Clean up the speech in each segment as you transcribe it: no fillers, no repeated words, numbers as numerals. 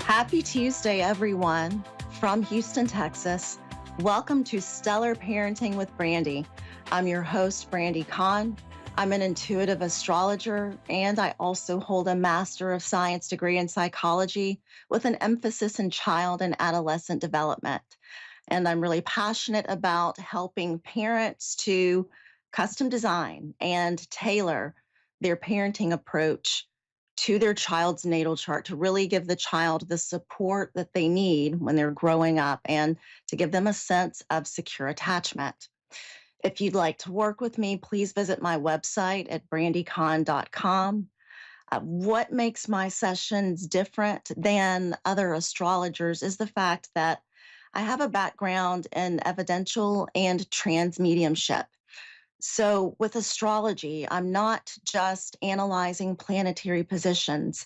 Happy Tuesday, everyone, from Houston, Texas. Welcome to Stellar Parenting with Brandi. I'm your host, Brandi Kahn. I'm an intuitive astrologer, and I also hold a Master of Science degree in psychology with an emphasis in child and adolescent development. And I'm really passionate about helping parents to custom design and tailor their parenting approach to their child's natal chart to really give the child the support that they need when they're growing up and to give them a sense of secure attachment. If you'd like to work with me, please visit my website at brandicon.com. What makes my sessions different than other astrologers is the fact that I have a background in evidential and trans mediumship. So, with astrology, I'm not just analyzing planetary positions.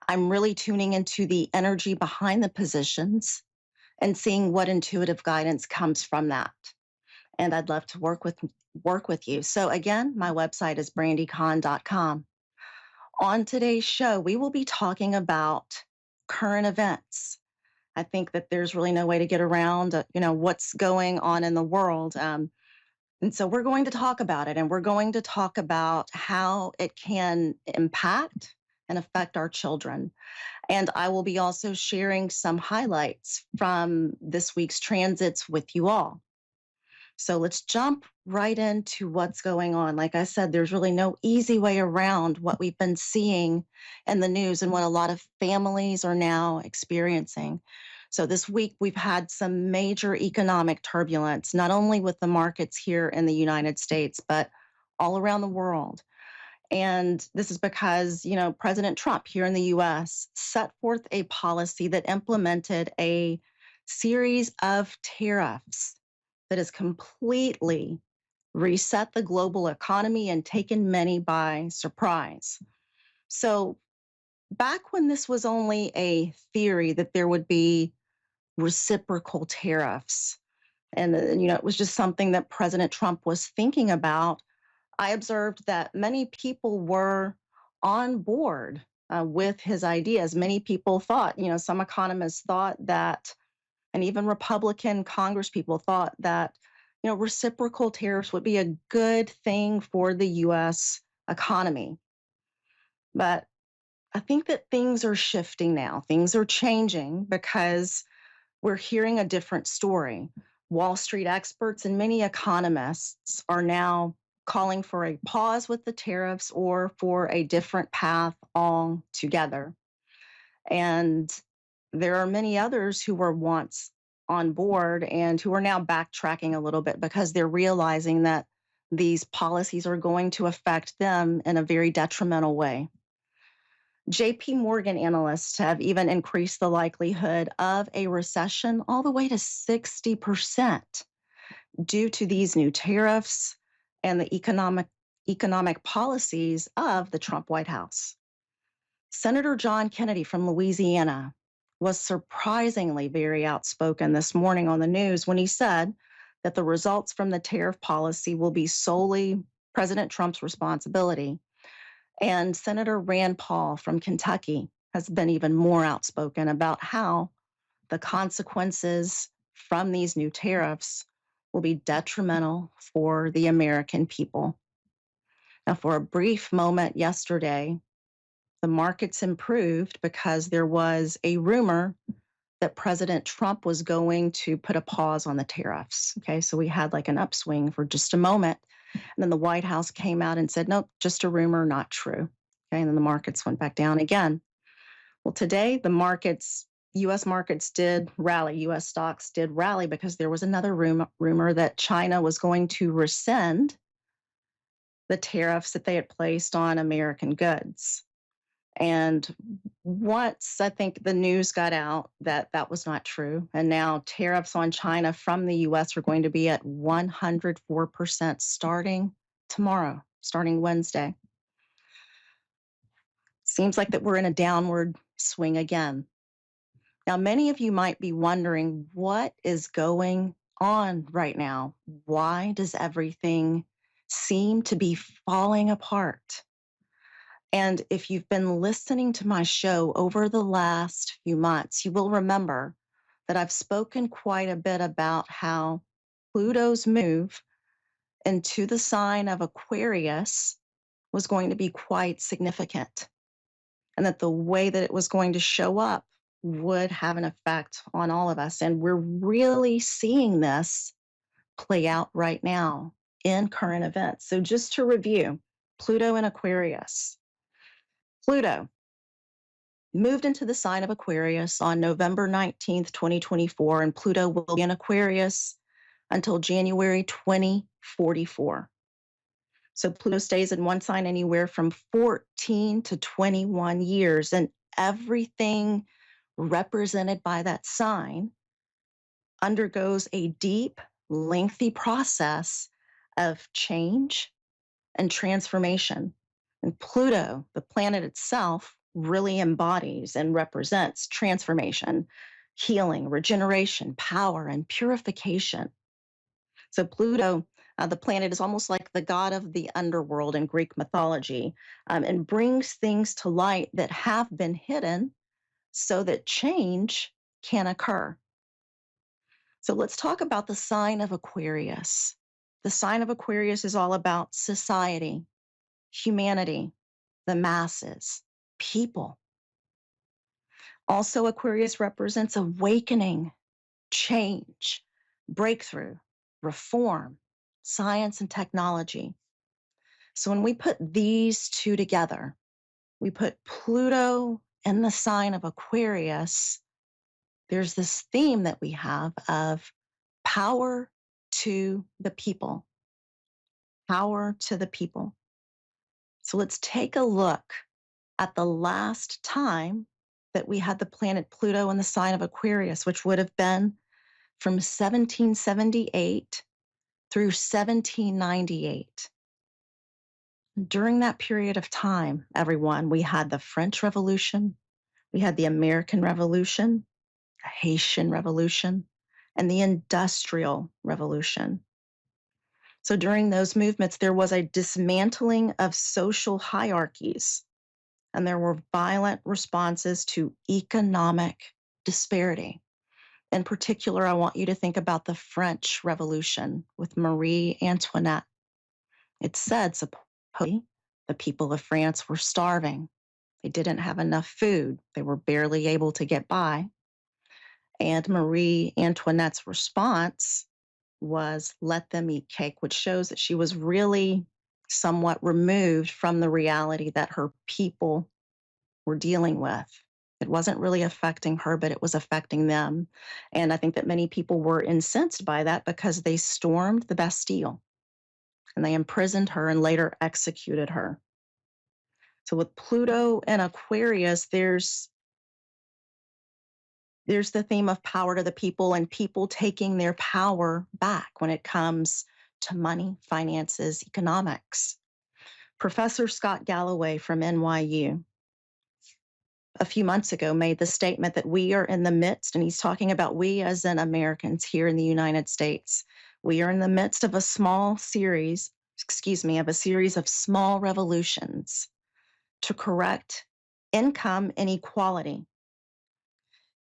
I'm really tuning into the energy behind the positions and seeing what intuitive guidance comes from that. And I'd love to work with you. So again, my website is brandicon.com. On today's show, we will be talking about current events. I think that there's really no way to get around, what's going on in the world. And so we're going to talk about it, and we're going to talk about how it can impact and affect our children. And I will be also sharing some highlights from this week's transits with you all. So let's jump right into what's going on. Like I said, there's really no easy way around what we've been seeing in the news and what a lot of families are now experiencing. So this week, we've had some major economic turbulence, not only with the markets here in the United States, but all around the world. And this is because, President Trump here in the US set forth a policy that implemented a series of tariffs that has completely reset the global economy and taken many by surprise. So, back when this was only a theory that there would be reciprocal tariffs, and it was just something that President Trump was thinking about, I observed that many people were on board with his ideas. Many people thought, some economists thought that, and even Republican Congresspeople thought that, reciprocal tariffs would be a good thing for the US economy. But I think that things are shifting now. Things are changing because we're hearing a different story. Wall Street experts and many economists are now calling for a pause with the tariffs or for a different path altogether. And there are many others who were once on board and who are now backtracking a little bit because they're realizing that these policies are going to affect them in a very detrimental way. JP Morgan analysts have even increased the likelihood of a recession all the way to 60% due to these new tariffs and the economic policies of the Trump White House. Senator John Kennedy from Louisiana was surprisingly very outspoken this morning on the news when he said that the results from the tariff policy will be solely President Trump's responsibility. And Senator Rand Paul from Kentucky has been even more outspoken about how the consequences from these new tariffs will be detrimental for the American people. Now, for a brief moment yesterday, the markets improved because there was a rumor that President Trump was going to put a pause on the tariffs. Okay, so we had like an upswing for just a moment. And then the White House came out and said, nope, just a rumor, not true. Okay, and then the markets went back down again. Well, today, US markets did rally, US stocks did rally because there was another rumor that China was going to rescind the tariffs that they had placed on American goods. And once I think the news got out that that was not true, and now tariffs on China from the US are going to be at 104% starting tomorrow, starting Wednesday. Seems like that we're in a downward swing again. Now, many of you might be wondering what is going on right now? Why does everything seem to be falling apart? And if you've been listening to my show over the last few months, you will remember that I've spoken quite a bit about how Pluto's move into the sign of Aquarius was going to be quite significant, and that the way that it was going to show up would have an effect on all of us. And we're really seeing this play out right now in current events. So, just to review, Pluto in Aquarius. Pluto moved into the sign of Aquarius on November 19th, 2024, and Pluto will be in Aquarius until January 2044. So Pluto stays in one sign anywhere from 14 to 21 years, and everything represented by that sign undergoes a deep, lengthy process of change and transformation. And Pluto, the planet itself, really embodies and represents transformation, healing, regeneration, power, and purification. So, Pluto, the planet, is almost like the god of the underworld in Greek mythology, and brings things to light that have been hidden so that change can occur. So, let's talk about the sign of Aquarius. The sign of Aquarius is all about society, humanity, the masses, people. Also, Aquarius represents awakening, change, breakthrough, reform, science, and technology. So when we put these two together, we put Pluto in the sign of Aquarius, there's this theme that we have of power to the people, power to the people. So let's take a look at the last time that we had the planet Pluto in the sign of Aquarius, which would have been from 1778 through 1798. During that period of time, everyone, we had the French Revolution, we had the American Revolution, the Haitian Revolution, and the Industrial Revolution. So during those movements, there was a dismantling of social hierarchies, and there were violent responses to economic disparity. In particular, I want you to think about the French Revolution with Marie Antoinette. It said supposedly the people of France were starving. They didn't have enough food. They were barely able to get by. And Marie Antoinette's response was let them eat cake, which shows that she was really somewhat removed from the reality that her people were dealing with. It wasn't really affecting her, but it was affecting them. And I think that many people were incensed by that because they stormed the Bastille and they imprisoned her and later executed her. So with Pluto and Aquarius, there's the theme of power to the people and people taking their power back when it comes to money, finances, economics. Professor Scott Galloway from NYU a few months ago made the statement that we are in the midst, and he's talking about we as in Americans here in the United States. We are in the midst of a series of small revolutions to correct income inequality.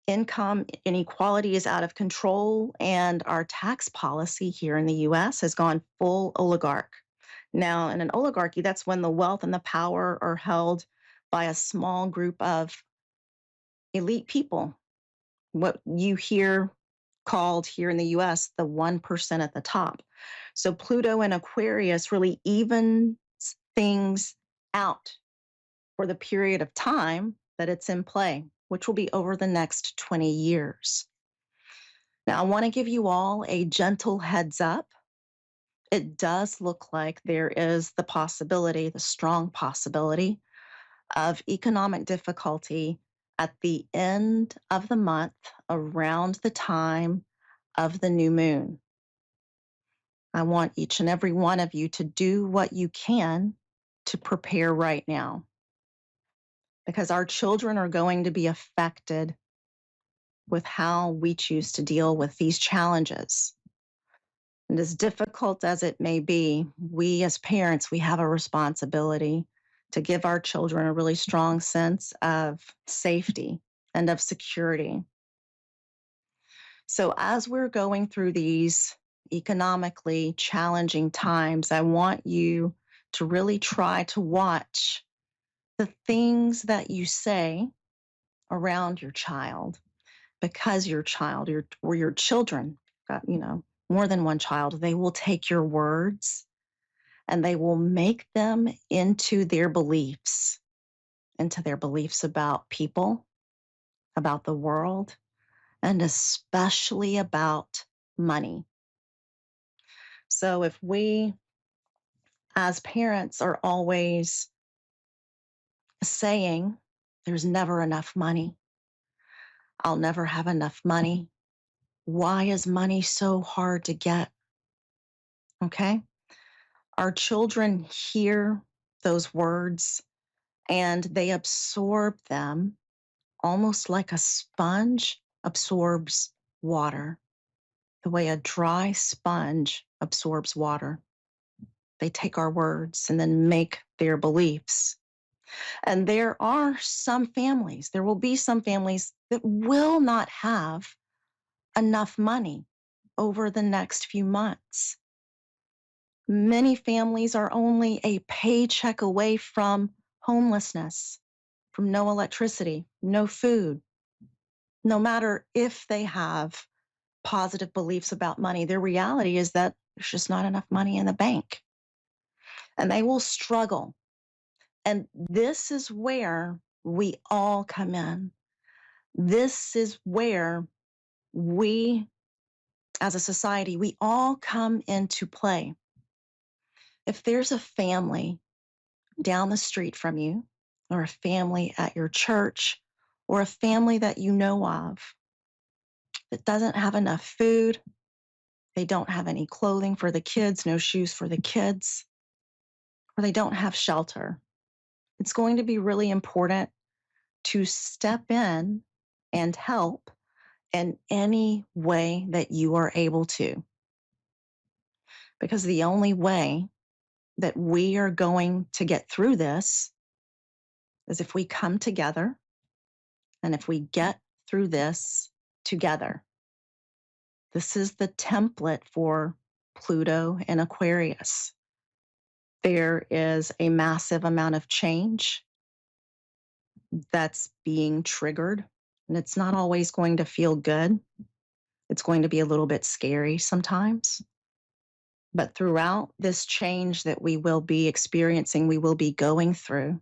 Income inequality is out of control, and our tax policy here in the US has gone full oligarch. Now, in an oligarchy, that's when the wealth and the power are held by a small group of elite people, what you hear called here in the US the 1% at the top. So Pluto and Aquarius really evens things out for the period of time that it's in play, which will be over the next 20 years. Now, I want to give you all a gentle heads up. It does look like there is the possibility, the strong possibility, of economic difficulty at the end of the month around the time of the new moon. I want each and every one of you to do what you can to prepare right now because our children are going to be affected with how we choose to deal with these challenges. And as difficult as it may be, we as parents, we have a responsibility to give our children a really strong sense of safety and of security. So, as we're going through these economically challenging times, I want you to really try to watch the things that you say around your child, because your child or your children got, more than one child, they will take your words and they will make them into their beliefs about people, about the world, and especially about money. So if we as parents are always saying, there's never enough money, I'll never have enough money. Why is money so hard to get? Okay. Our children hear those words and they absorb them almost like a sponge absorbs water, the way a dry sponge absorbs water. They take our words and then make their beliefs. And there will be some families that will not have enough money over the next few months. Many families are only a paycheck away from homelessness, from no electricity, no food. No matter if they have positive beliefs about money, their reality is that there's just not enough money in the bank and they will struggle. And this is where we all come in. This is where we, as a society, we all come into play. If there's a family down the street from you, or a family at your church, or a family that you know of that doesn't have enough food, they don't have any clothing for the kids, no shoes for the kids, or they don't have shelter, it's going to be really important to step in and help in any way that you are able to. Because the only way that we are going to get through this is if we come together and if we get through this together. This is the template for Pluto and Aquarius. There is a massive amount of change that's being triggered, and it's not always going to feel good. It's going to be a little bit scary sometimes. But throughout this change that we will be experiencing, we will be going through,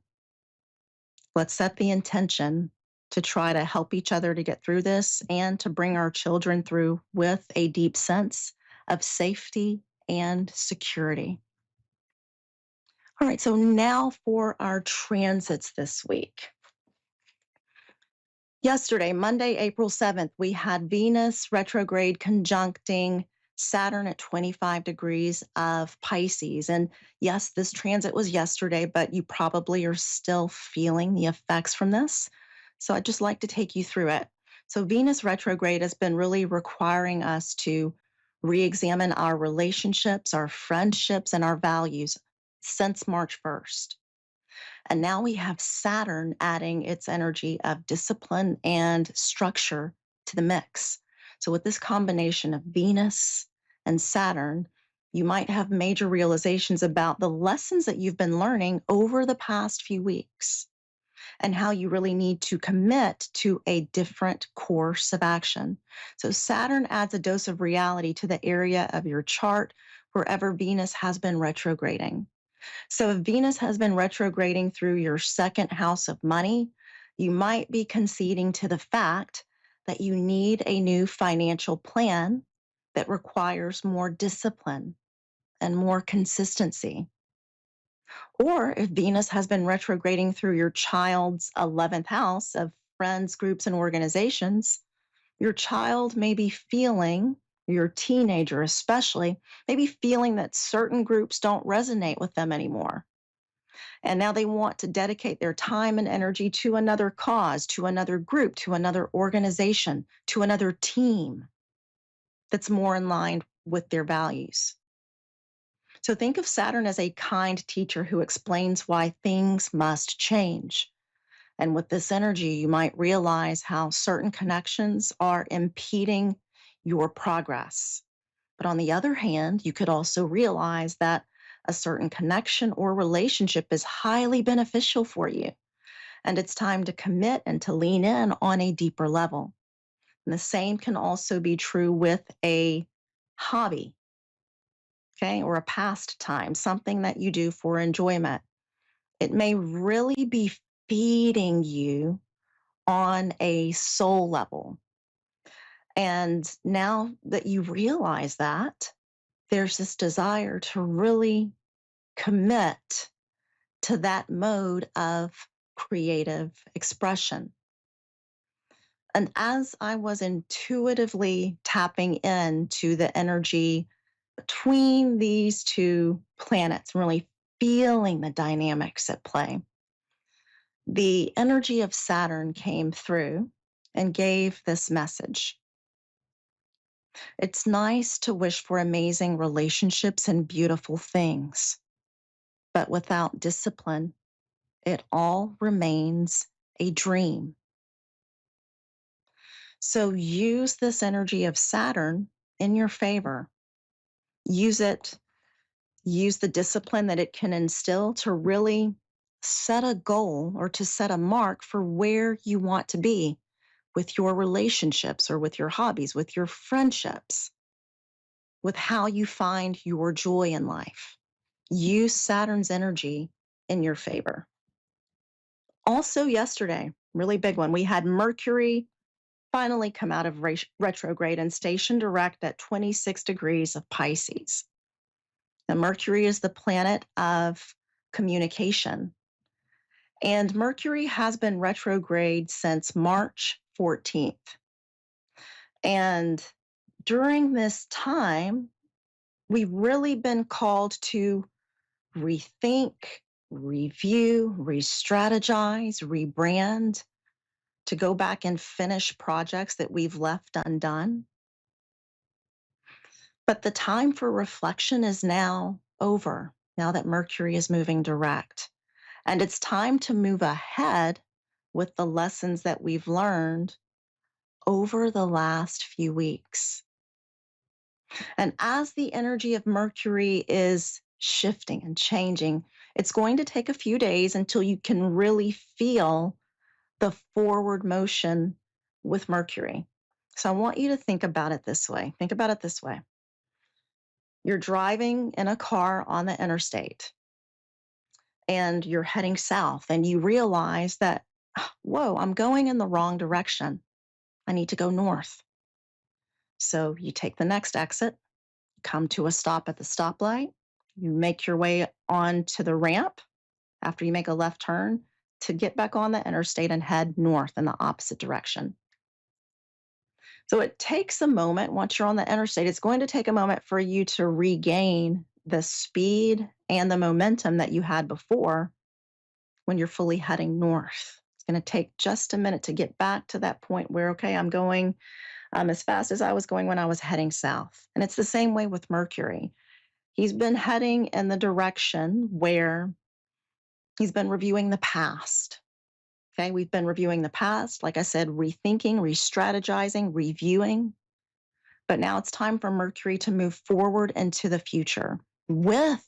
let's set the intention to try to help each other to get through this and to bring our children through with a deep sense of safety and security. All right, so now for our transits this week. Yesterday, Monday, April 7th, we had Venus retrograde conjuncting Saturn at 25 degrees of Pisces. And yes, this transit was yesterday, but you probably are still feeling the effects from this. So I'd just like to take you through it. So Venus retrograde has been really requiring us to re-examine our relationships, our friendships, and our values since March 1st. And now we have Saturn adding its energy of discipline and structure to the mix. So, with this combination of Venus and Saturn, you might have major realizations about the lessons that you've been learning over the past few weeks and how you really need to commit to a different course of action. So, Saturn adds a dose of reality to the area of your chart wherever Venus has been retrograding. So if Venus has been retrograding through your second house of money, you might be conceding to the fact that you need a new financial plan that requires more discipline and more consistency. Or if Venus has been retrograding through your child's 11th house of friends, groups, and organizations, your child may be feeling, your teenager especially, may be feeling that certain groups don't resonate with them anymore. And now they want to dedicate their time and energy to another cause, to another group, to another organization, to another team that's more in line with their values. So think of Saturn as a kind teacher who explains why things must change. And with this energy, you might realize how certain connections are impeding your progress. But on the other hand, you could also realize that a certain connection or relationship is highly beneficial for you. And it's time to commit and to lean in on a deeper level. And the same can also be true with a hobby, okay, or a pastime, something that you do for enjoyment. It may really be feeding you on a soul level. And now that you realize that, there's this desire to really commit to that mode of creative expression. And as I was intuitively tapping into the energy between these two planets, really feeling the dynamics at play, the energy of Saturn came through and gave this message. It's nice to wish for amazing relationships and beautiful things, but without discipline, it all remains a dream. So use this energy of Saturn in your favor. Use it, use the discipline that it can instill to really set a goal or to set a mark for where you want to be with your relationships or with your hobbies, with your friendships, with how you find your joy in life. Use Saturn's energy in your favor. Also, yesterday, really big one, we had Mercury finally come out of retrograde and station direct at 26 degrees of Pisces. Now, Mercury is the planet of communication, and Mercury has been retrograde since March 14th. And during this time, we've really been called to rethink, review, re strategize, rebrand, to go back and finish projects that we've left undone. But the time for reflection is now over, now that Mercury is moving direct. And it's time to move ahead with the lessons that we've learned over the last few weeks. And as the energy of Mercury is shifting and changing, it's going to take a few days until you can really feel the forward motion with Mercury. So I want you to think about it this way. Think about it this way. You're driving in a car on the interstate and you're heading south and you realize that, whoa, I'm going in the wrong direction. I need to go north. So you take the next exit, come to a stop at the stoplight, you make your way onto the ramp after you make a left turn to get back on the interstate and head north in the opposite direction. So it takes a moment once you're on the interstate, it's going to take a moment for you to regain the speed and the momentum that you had before when you're fully heading north. It's going to take just a minute to get back to that point where, okay, I'm going as fast as I was going when I was heading south. And it's the same way with Mercury. He's been heading in the direction where he's been reviewing the past. Okay, we've been reviewing the past, like I said, rethinking, re strategizing, reviewing. But now it's time for Mercury to move forward into the future with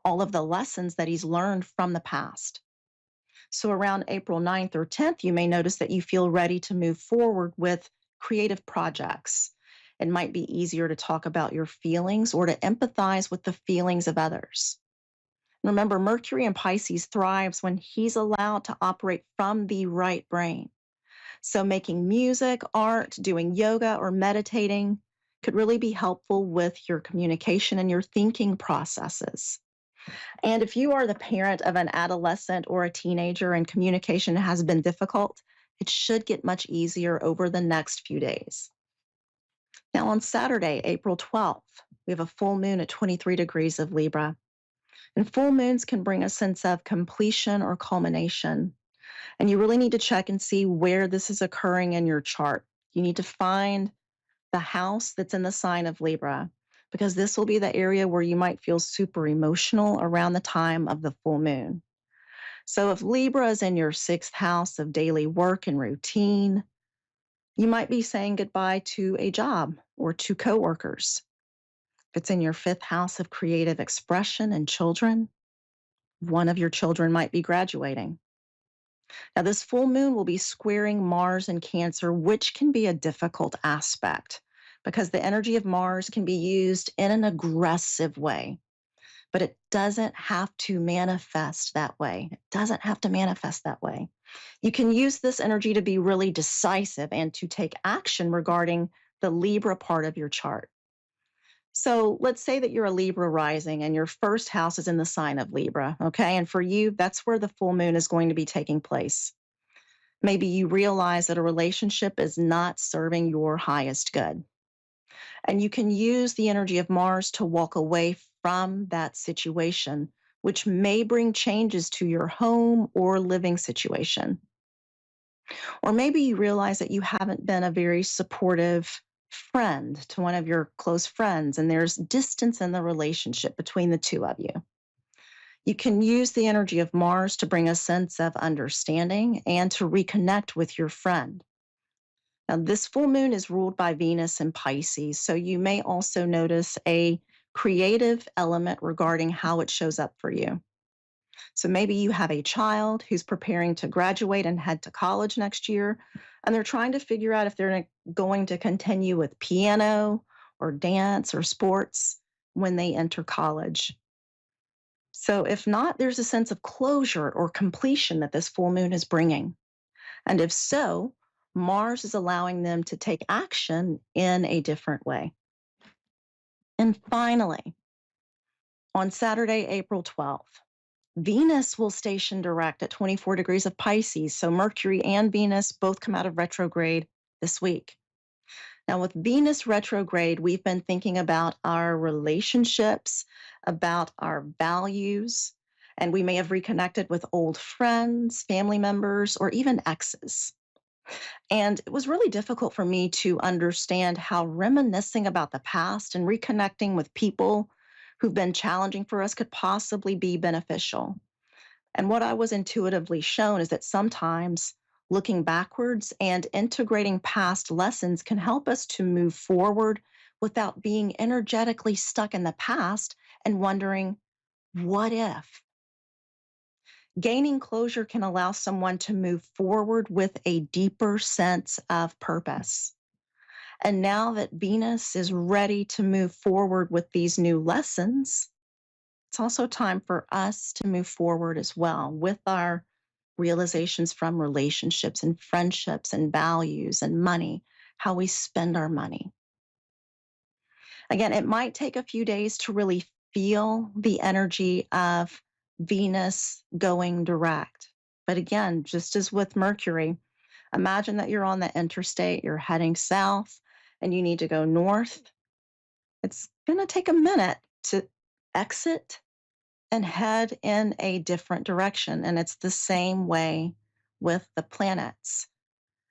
all of the lessons that he's learned from the past. So around April 9th or 10th, you may notice that you feel ready to move forward with creative projects. It might be easier to talk about your feelings or to empathize with the feelings of others. Remember, Mercury in Pisces thrives when he's allowed to operate from the right brain. So making music, art, doing yoga, or meditating could really be helpful with your communication and your thinking processes. And if you are the parent of an adolescent or a teenager and communication has been difficult, it should get much easier over the next few days. Now, on Saturday, April 12th, we have a full moon at 23 degrees of Libra. And full moons can bring a sense of completion or culmination. And you really need to check and see where this is occurring in your chart. You need to find the house that's in the sign of Libra. because this will be the area where you might feel super emotional around the time of the full moon. So if Libra is in your sixth house of daily work and routine, you might be saying goodbye to a job or to coworkers. If it's in your fifth house of creative expression and children, one of your children might be graduating. Now, this full moon will be squaring Mars and Cancer, which can be a difficult aspect because the energy of Mars can be used in an aggressive way, but it doesn't have to manifest that way. It doesn't have to manifest that way. You can use this energy to be really decisive and to take action regarding the Libra part of your chart. So let's say that you're a Libra rising and your first house is in the sign of Libra, okay? And for you, that's where the full moon is going to be taking place. Maybe you realize that a relationship is not serving your highest good. And you can use the energy of Mars to walk away from that situation, which may bring changes to your home or living situation. Or maybe you realize that you haven't been a very supportive friend to one of your close friends, and there's distance in the relationship between the two of you. You can use the energy of Mars to bring a sense of understanding and to reconnect with your friend. Now, this full moon is ruled by Venus in Pisces, so you may also notice a creative element regarding how it shows up for you. So maybe you have a child who's preparing to graduate and head to college next year, and they're trying to figure out if they're going to continue with piano or dance or sports when they enter college. So if not, there's a sense of closure or completion that this full moon is bringing. And if so, Mars is allowing them to take action in a different way. And finally, on Saturday, April 12th, Venus will station direct at 24 degrees of Pisces. So Mercury and Venus both come out of retrograde this week. Now, with Venus retrograde, we've been thinking about our relationships, about our values, and we may have reconnected with old friends, family members, or even exes. And it was really difficult for me to understand how reminiscing about the past and reconnecting with people who've been challenging for us could possibly be beneficial. And what I was intuitively shown is that sometimes looking backwards and integrating past lessons can help us to move forward without being energetically stuck in the past and wondering, what if? Gaining closure can allow someone to move forward with a deeper sense of purpose. And now that Venus is ready to move forward with these new lessons, it's also time for us to move forward as well with our realizations from relationships and friendships and values and money, how we spend our money. Again, it might take a few days to really feel the energy of Venus going direct. But again, just as with Mercury, imagine that you're on the interstate, you're heading south, and you need to go north. It's going to take a minute to exit and head in a different direction. And it's the same way with the planets.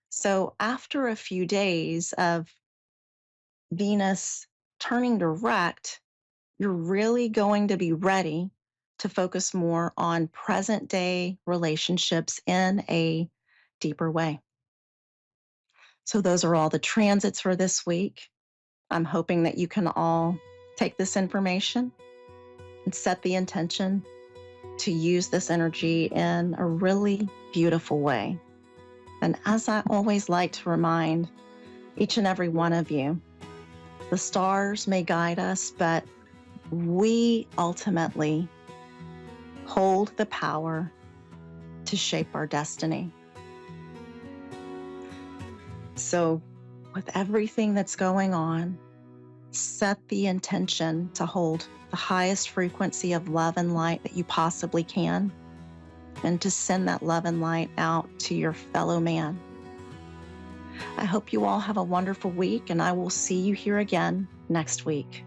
So after a few days of Venus turning direct, you're really going to be ready to focus more on present day relationships in a deeper way. So those are all the transits for this week. I'm hoping that you can all take this information and set the intention to use this energy in a really beautiful way. And as I always like to remind each and every one of you, the stars may guide us, but we ultimately hold the power to shape our destiny. So, with everything that's going on, set the intention to hold the highest frequency of love and light that you possibly can, and to send that love and light out to your fellow man. I hope you all have a wonderful week, and I will see you here again next week.